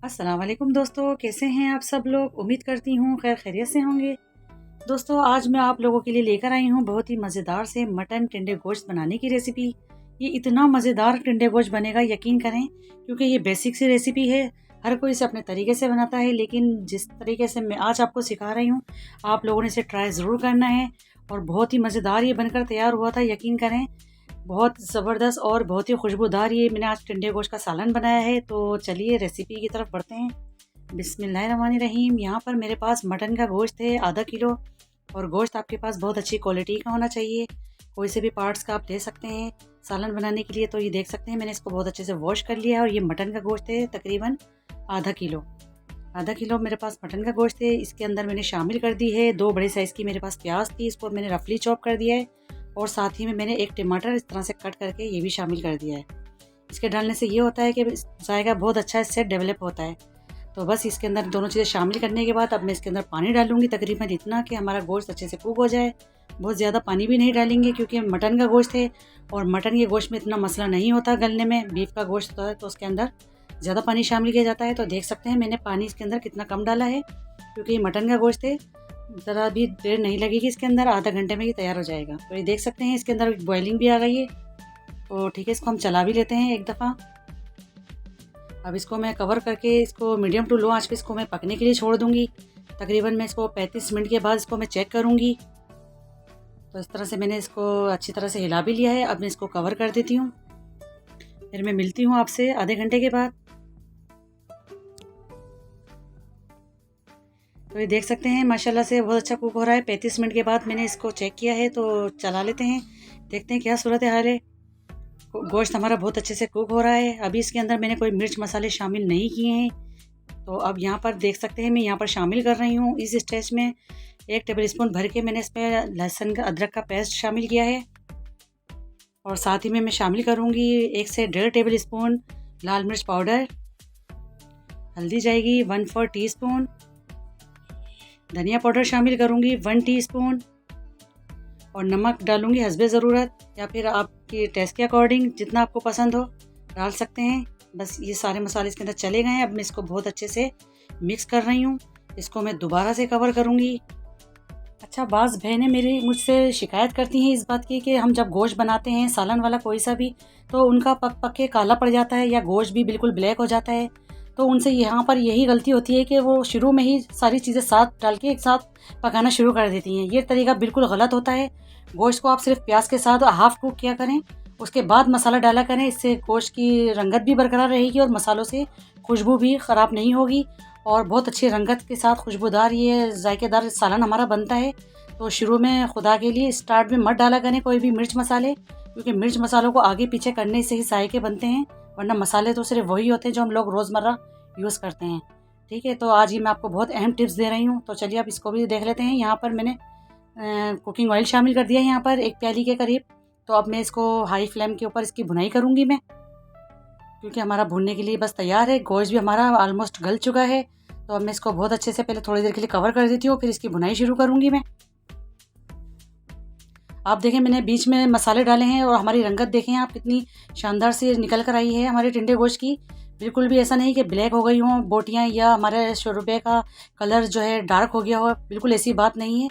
अस्सलाम वालेकुम दोस्तों, कैसे हैं आप सब लोग। उम्मीद करती हूँ खैर खैरियत से होंगे। दोस्तों आज मैं आप लोगों के लिए लेकर आई हूँ बहुत ही मज़ेदार से मटन टिंडे गोश्त बनाने की रेसिपी। ये इतना मज़ेदार टिंडे गोश्त बनेगा यकीन करें, क्योंकि ये बेसिक सी रेसिपी है। हर कोई इसे अपने तरीके से बनाता है, लेकिन जिस तरीके से मैं आज आपको सिखा रही हूँ आप लोगों ने इसे ट्राई ज़रूर करना है। और बहुत ही मज़ेदार ये बनकर तैयार हुआ था, यकीन करें। बहुत ज़बरदस्त और बहुत ही खुशबूदार ये मैंने आज टिंडे गोश्त का सालन बनाया है। तो चलिए रेसिपी की तरफ बढ़ते हैं। बिस्मिल्लाहिर्रहमानिर्रहीम। यहाँ पर मेरे पास मटन का गोश्त है आधा किलो। और गोश्त आपके पास बहुत अच्छी क्वालिटी का होना चाहिए, कोई से भी पार्ट्स का आप ले सकते हैं सालन बनाने के लिए। तो ये देख सकते हैं मैंने इसको बहुत अच्छे से वॉश कर लिया है। और ये मटन का गोश्त है तकरीबन आधा किलो। आधा किलो मेरे पास मटन का गोश्त है। इसके अंदर मैंने शामिल कर दी है 2 बड़े साइज़ की मेरे पास प्याज थी, इसको मैंने रफली चॉप कर दिया है। और साथ ही में मैंने एक टमाटर इस तरह से कट करके ये भी शामिल कर दिया है। इसके डालने से ये होता है कि जायका बहुत अच्छा इससे डेवलप होता है। तो बस इसके अंदर दोनों चीज़ें शामिल करने के बाद अब मैं इसके अंदर पानी डालूंगी, तकरीबन इतना कि हमारा गोश्त अच्छे से कुक हो जाए। बहुत ज़्यादा पानी भी नहीं डालेंगे क्योंकि मटन का गोश्त है और मटन के गोश्त में इतना मसला नहीं होता गलने में। बीफ का गोश्त होता है तो उसके अंदर ज़्यादा पानी शामिल किया जाता है। तो देख सकते हैं मैंने पानी इसके अंदर कितना कम डाला है, क्योंकि ये मटन का गोश्त है। ज़रा भी देर नहीं लगेगी इसके अंदर, आधा घंटे में ही तैयार हो जाएगा। तो ये देख सकते हैं इसके अंदर बॉइलिंग भी आ गई है। तो ठीक है, इसको हम चला भी लेते हैं एक दफ़ा। अब इसको मैं कवर करके इसको मीडियम टू लो आंच पे इसको मैं पकने के लिए छोड़ दूंगी। तकरीबन मैं इसको 35 मिनट के बाद इसको मैं चेक करूंगी। तो इस तरह से मैंने इसको अच्छी तरह से हिला भी लिया है। अब मैं इसको कवर कर देती हूँ, फिर मैं मिलती हूँ आपसे आधे घंटे के बाद। तो ये देख सकते हैं माशाल्लाह से बहुत अच्छा कुक हो रहा है। 35 मिनट के बाद मैंने इसको चेक किया है, तो चला लेते हैं, देखते हैं क्या सूरत हाल है। गोश्त हमारा बहुत अच्छे से कुक हो रहा है। अभी इसके अंदर मैंने कोई मिर्च मसाले शामिल नहीं किए हैं। तो अब यहाँ पर देख सकते हैं मैं यहाँ पर शामिल कर रही हूँ इस स्टेज में 1 टेबल स्पून भर के मैंने इसमें लहसुन का अदरक का पेस्ट शामिल किया है। और साथ ही में मैं शामिल करूँगी 1 से 1.5 टेबल स्पून लाल मिर्च पाउडर। हल्दी जाएगी 1/4 टीस्पून। धनिया पाउडर शामिल करूँगी 1 टीस्पून। और नमक डालूँगी हस्बे ज़रूरत, या फिर आपके टेस्ट के अकॉर्डिंग जितना आपको पसंद हो डाल सकते हैं। बस ये सारे मसाले इसके अंदर चले गए हैं। अब मैं इसको बहुत अच्छे से मिक्स कर रही हूँ। इसको मैं दोबारा से कवर करूँगी। अच्छा, बाज़ बहनें मेरी मुझसे शिकायत करती हैं इस बात की कि हम जब गोश्त बनाते हैं सालन वाला कोई सा भी, तो उनका पक पक के काला पड़ जाता है या गोश्त भी बिल्कुल ब्लैक हो जाता है। तो उनसे यहाँ पर यही गलती होती है कि वो शुरू में ही सारी चीज़ें साथ डाल के एक साथ पकाना शुरू कर देती हैं। ये तरीका बिल्कुल गलत होता है। गोश्त को आप सिर्फ प्याज के साथ हाफ़ कुक किया करें, उसके बाद मसाला डाला करें। इससे गोश्त की रंगत भी बरकरार रहेगी और मसालों से खुशबू भी ख़राब नहीं होगी। और बहुत अच्छी रंगत के साथ खुशबूदार ये जायकेदार सालन हमारा बनता है। तो शुरू में खुदा के लिए स्टार्ट में मत डाला करें कोई भी मिर्च मसाले, क्योंकि मिर्च मसालों को आगे पीछे करने से ही जायके बनते हैं, वरना मसाले तो सिर्फ वही होते हैं जो हम लोग रोज़मर्रा यूज़ करते हैं। ठीक है, तो आज ही मैं आपको बहुत अहम टिप्स दे रही हूँ। तो चलिए अब इसको भी देख लेते हैं। यहाँ पर मैंने कुकिंग ऑयल शामिल कर दिया है यहाँ पर 1 प्याली के करीब। तो अब मैं इसको हाई फ्लेम के ऊपर इसकी भुनाई करूँगी मैं, क्योंकि हमारा भुनने के लिए बस तैयार है। गोश्त भी हमारा ऑलमोस्ट गल चुका है। तो अब मैं इसको बहुत अच्छे से पहले थोड़ी देर के लिए कवर कर देती हूँ, फिर इसकी भुनाई शुरू करूँगी मैं। आप देखें मैंने बीच में मसाले डाले हैं और हमारी रंगत देखें आप कितनी शानदार सी निकल कर आई है हमारे टिंडे गोश्त की। बिल्कुल भी ऐसा नहीं कि ब्लैक हो गई हों बोटियाँ या हमारे शोरबे का कलर जो है डार्क हो गया हो, बिल्कुल ऐसी बात नहीं है।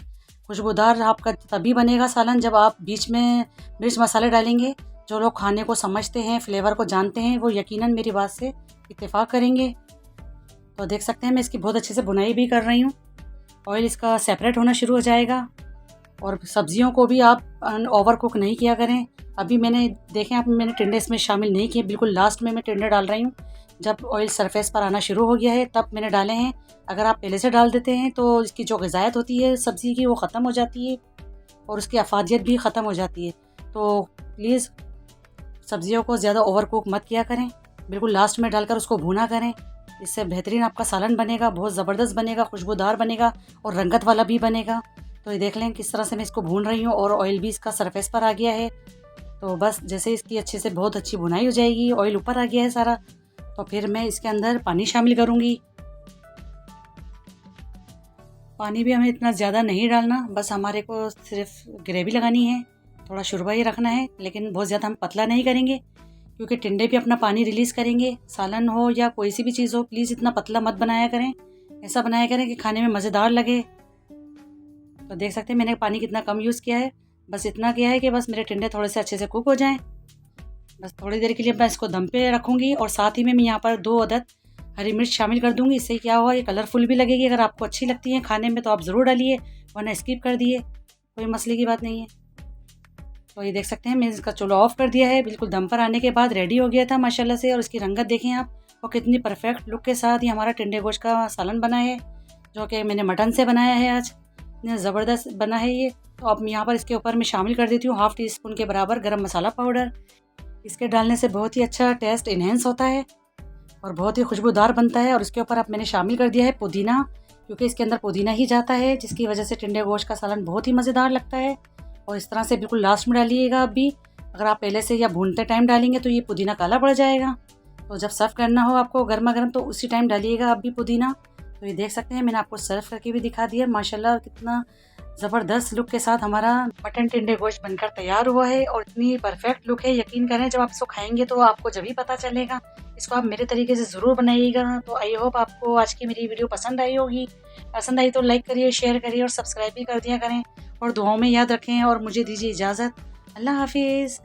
खुशबूदार आपका तभी बनेगा सालन जब आप बीच में मिर्च मसाले डालेंगे। जो लोग खाने को समझते हैं, फ्लेवर को जानते हैं, वो यकीनन मेरी बात से इत्तेफाक करेंगे। तो देख सकते हैं मैं इसकी बहुत अच्छे से बुनाई भी कर रही हूँ। ऑयल इसका सेपरेट होना शुरू हो जाएगा। और सब्जियों को भी आप ओवर कुक नहीं किया करें। अभी मैंने देखें आप मैंने टिंडे इसमें शामिल नहीं किए, बिल्कुल लास्ट में मैं टिंडे डाल रही हूँ। जब ऑयल सरफेस पर आना शुरू हो गया है तब मैंने डाले हैं। अगर आप पहले से डाल देते हैं तो इसकी जो ग़िज़ायत होती है सब्ज़ी की वो ख़त्म हो जाती है और उसकी अफादियत भी ख़त्म हो जाती है। तो प्लीज़ सब्जियों को ज़्यादा ओवर कुक मत किया करें, बिल्कुल लास्ट में डालकर उसको भूना करें। इससे बेहतरीन आपका सालन बनेगा, बहुत ज़बरदस्त बनेगा, खुशबूदार बनेगा और रंगत वाला भी बनेगा। तो ये देख लें किस तरह से मैं इसको भून रही हूँ और ऑयल भी इसका सरफेस पर आ गया है। तो बस जैसे इसकी अच्छे से बहुत अच्छी भुनाई हो जाएगी, ऑयल ऊपर आ गया है सारा, तो फिर मैं इसके अंदर पानी शामिल करूँगी। पानी भी हमें इतना ज़्यादा नहीं डालना, बस हमारे को सिर्फ ग्रेवी लगानी है, थोड़ा शुरबा ही रखना है, लेकिन बहुत ज़्यादा हम पतला नहीं करेंगे क्योंकि टिंडे भी अपना पानी रिलीज़ करेंगे। सालन हो या कोई सी भी चीज़ हो, प्लीज़ इतना पतला मत बनाया करें, ऐसा बनाया करें कि खाने में मज़ेदार लगे। तो देख सकते हैं मैंने पानी कितना कम यूज़ किया है, बस इतना किया है कि बस मेरे टिंडे थोड़े से अच्छे से कुक हो जाएं। बस थोड़ी देर के लिए मैं इसको दम पे रखूँगी और साथ ही में मैं यहाँ पर 2 अदद हरी मिर्च शामिल कर दूँगी। इससे क्या होगा, ये कलरफुल भी लगेगी। अगर आपको अच्छी लगती है खाने में तो आप ज़रूर डालिए, वरना स्किप कर दिए, कोई मसले की बात नहीं है। तो ये देख सकते हैं मैंने इसका चूल्हा ऑफ कर दिया है। बिल्कुल दम पर आने के बाद रेडी हो गया था माशाल्लाह से। और इसकी रंगत देखें आप, और कितनी परफेक्ट लुक के साथ ये हमारा टिंडे गोश्त का सालन बना है, जो कि मैंने मटन से बनाया है आज। इतना ज़बरदस्त बना है ये। तो अब यहाँ पर इसके ऊपर मैं शामिल कर देती हूँ हाफ़ टी स्पून के बराबर गरम मसाला पाउडर। इसके डालने से बहुत ही अच्छा टेस्ट इन्हेंस होता है और बहुत ही खुशबूदार बनता है। और इसके ऊपर अब मैंने शामिल कर दिया है पुदीना, क्योंकि इसके अंदर पुदीना ही जाता है, जिसकी वजह से टिंडे गोश्त का सालन बहुत ही मज़ेदार लगता है। और इस तरह से बिल्कुल लास्ट में डालिएगा आप भी। अगर आप पहले से या भूनते टाइम डालेंगे तो ये पुदीना काला पड़ जाएगा। तो जब सर्व करना हो आपको गर्मा गर्म तो उसी टाइम डालिएगा आप भी पुदीना। तो ये देख सकते हैं मैंने आपको सर्व करके भी दिखा दिया। माशाल्लाह कितना ज़बरदस्त लुक के साथ हमारा मटन टिंडे गोश्त बनकर तैयार हुआ है और इतनी परफेक्ट लुक है। यकीन करें जब आप इसको खाएंगे तो आपको जब ही पता चलेगा। इसको आप मेरे तरीके से ज़रूर बनाइएगा। तो आई होप आपको आज की मेरी वीडियो पसंद आई होगी। पसंद आई तो लाइक करिए, शेयर करिए और सब्सक्राइब भी कर दिया करें। और दुआओं में याद रखें और मुझे दीजिए इजाज़त। अल्लाह हाफिज़।